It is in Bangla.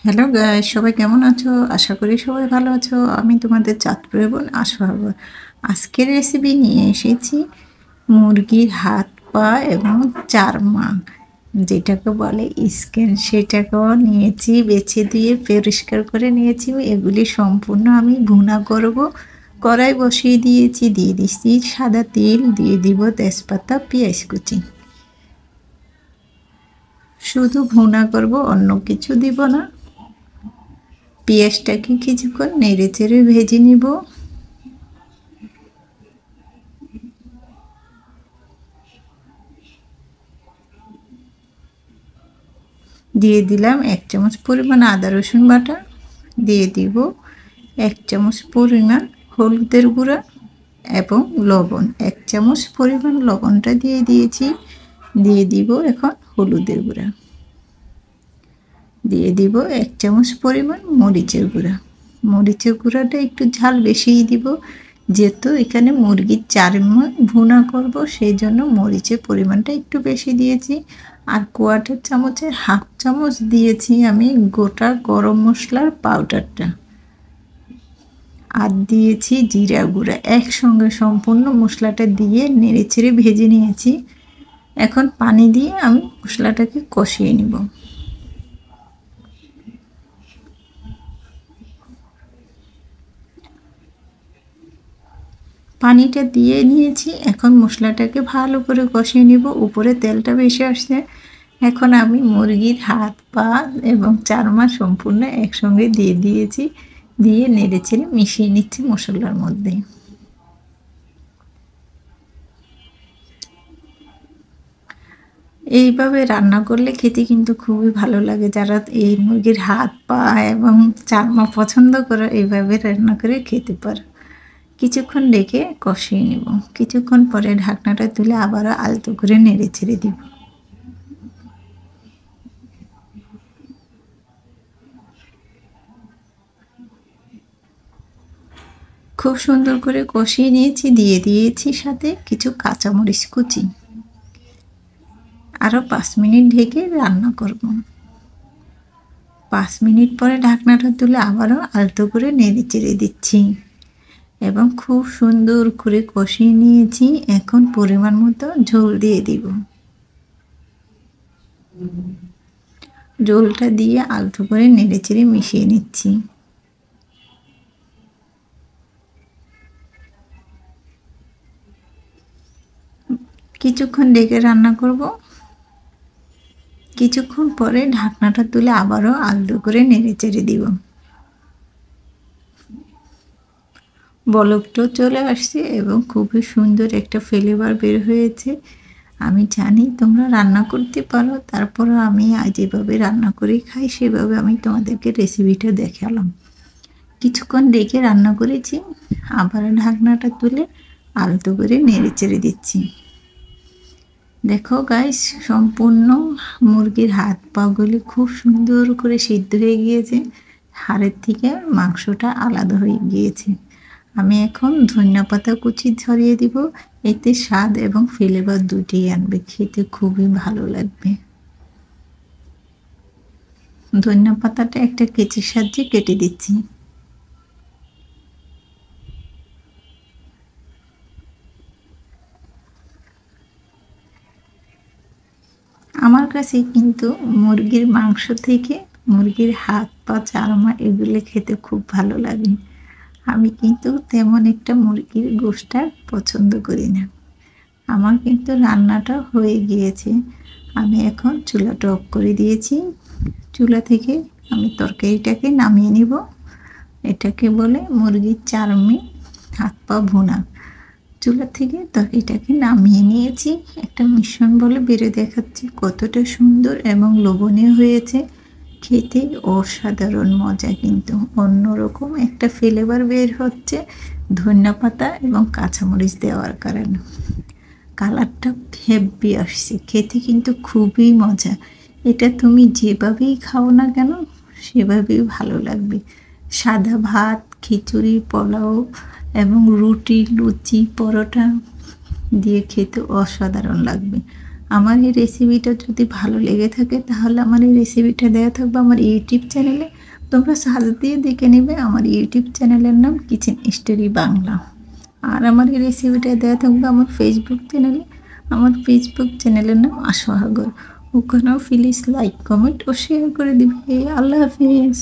হ্যালো গাইস, সবাই কেমন আছো? আশা করি সবাই ভালো আছো। আমি তোমাদের চাঁদপুরের বোন আশফাক। আজকের রেসিপি নিয়ে এসেছি মুরগির হাত পা এবং চারমা, যেটাকে বলে স্কিন, সেটাকেও নিয়েছি, বেছে দিয়ে পরিষ্কার করে নিয়েছি। এগুলি সম্পূর্ণ আমি ভুনা করব। কড়াই বসিয়ে দিয়েছি, দিয়ে দিচ্ছি সাদা তেল, দিয়ে দিব তেজপাতা, পেঁয়াজ কুচি। শুধু ভুনা করব, অন্য কিছু দিব না। পেঁয়াজটাকে কিছুক্ষণ নেড়ে চেড়ে ভেজে নিব। দিয়ে দিলাম 1 চামচ পরিমাণ আদা রসুন বাটা, দিয়ে দিব 1 চামচ পরিমাণ হলুদের গুঁড়া এবং লবণ। 1 চামচ পরিমাণ লবণটা দিয়ে দিয়েছি। দিয়ে দিব এখন হলুদের গুঁড়া, দিয়ে দিব 1 চামচ পরিমাণ মরিচের গুঁড়া। মরিচের গুঁড়াটা একটু ঝাল বেশিই দিব, যেহেতু এখানে মুরগির চারমা ভুনা করব, সেই জন্য মরিচের পরিমাণটা একটু বেশি দিয়েছি। আর কোয়াটার চামচের হাফ চামচ দিয়েছি আমি গোটা গরম মশলার পাউডারটা, আর দিয়েছি জিরা গুঁড়া। একসঙ্গে সম্পূর্ণ মশলাটা দিয়ে নেড়ে চেড়ে ভেজে নিয়েছি। এখন পানি দিয়ে আমি মশলাটাকে কষিয়ে নিব। পানিটা দিয়ে নিয়েছি, এখন মশলাটাকে ভালো করে কষিয়ে নিব। উপরে তেলটা বেশি আসছে। এখন আমি মুরগির হাত পা এবং চারমা সম্পূর্ণ একসঙ্গে দিয়ে দিয়েছি, দিয়ে নেড়েচেড়ে মিশিয়ে নিচ্ছি মশলার মধ্যে। এইভাবে রান্না করলে খেতে কিন্তু খুবই ভালো লাগে। যারা এই মুরগির হাত পা এবং চারমা পছন্দ করে, এইভাবে রান্না করে খেতে পারে। কিছুক্ষণ রেখে কষিয়ে নেব। কিছুক্ষণ পরে ঢাকনাটা তুলে আবারও আলতো করে নেড়ে ছেড়ে দিব। খুব সুন্দর করে কষিয়ে নিয়েছি, দিয়ে দিয়েছি সাথে কিছু কাঁচামরিচ কুচি। আরও 5 মিনিট ঢেকে রান্না করব। 5 মিনিট পরে ঢাকনাটা তুলে আবারও আলতো করে নেড়ে চেড়ে দিচ্ছি এবং খুব সুন্দর করে কষিয়ে নিয়েছি। এখন পরিমাণ মতো ঝোল দিয়ে দিব। ঝোলটা দিয়ে আলতো করে নেড়ে চেড়ে মিশিয়ে নিচ্ছি। কিছুক্ষণ ঢেকে রান্না করব। কিছুক্ষণ পরে ঢাকনাটা তুলে আবারও আলতো করে নেড়ে চেড়ে দিব। বলকটাও চলে আসছে এবং খুবই সুন্দর একটা ফ্লেভার বের হয়েছে। আমি জানি তোমরা রান্না করতে পারো, তারপরও আমি যেভাবে রান্না করে খাই সেভাবে আমি তোমাদেরকে রেসিপিটা দেখালাম। কিছুক্ষণ রেখে রান্না করেছি, আবার ঢাকনাটা তুলে আলতো করে নেড়ে চেড়ে দিচ্ছি। দেখো গাইস, সম্পূর্ণ মুরগির হাত পাগুলি খুব সুন্দর করে সিদ্ধ হয়ে গিয়েছে। হাড়ের থেকে মাংসটা আলাদা হয়ে গিয়েছে। আমি এখন ধনিয়াপাতা কুচি ছড়িয়ে দিব। এতে স্বাদ এবং ফ্লেভার দুটিই আনবে, খেতে খুবই ভালো লাগবে। ধনিয়াপাতাটা একটা কেচির সাহায্যে কেটে দিচ্ছি। আমার কাছে কিন্তু মুরগির মাংস থেকে মুরগির হাত পা চারমা এগুলো খেতে খুব ভালো লাগে। আমি কিন্তু তেমন একটা মুরগির গোশটা পছন্দ করি না। আমার কিন্তু রান্নাটা হয়ে গিয়েছে। আমি এখন চুলাটা অফ করে দিয়েছি। চুলা থেকে আমি তরকারিটাকে নামিয়ে নিব। এটাকে বলে মুরগির চারমি হাত পা ভুনা। চুলা থেকে তরকারিটাকে নামিয়ে নিয়েছি। একটা মিশ্রণ বলে বেড়ে দেখাচ্ছি কতটা সুন্দর এবং লোভনীয় হয়েছে। খেতে অসাধারণ মজা, কিন্তু অন্যরকম একটা ফ্লেভার বের হচ্ছে ধনিয়াপাতা এবং কাঁচামরিচ দেওয়ার কারণে। কালারটা হেব্বি আসছে, খেতে কিন্তু খুবই মজা। এটা তুমি যেভাবেই খাও না কেন সেভাবেই ভালো লাগবে। সাদা ভাত, খিচুড়ি, পোলাও এবং রুটি, লুচি, পরোটা দিয়ে খেতে অসাধারণ লাগবে। আমার এই রেসিপিটা যদি ভালো লেগে থাকে তাহলে আমার এই রেসিপিটা দেওয়া থাকবে আমার ইউটিউব চ্যানেলে। তোমরা সার্চ দিয়ে দেখে নেবে, আমার ইউটিউব চ্যানেলের নাম কিচেন স্টোরি বাংলা। আর আমার এই রেসিপিটা দেওয়া থাকবে আমার ফেসবুক চ্যানেলে। আমার ফেসবুক চ্যানেলের নাম আশাহাগর। ওখানেও প্লিজ লাইক, কমেন্ট ও শেয়ার করে দিবে। আল্লাহ হাফিজ।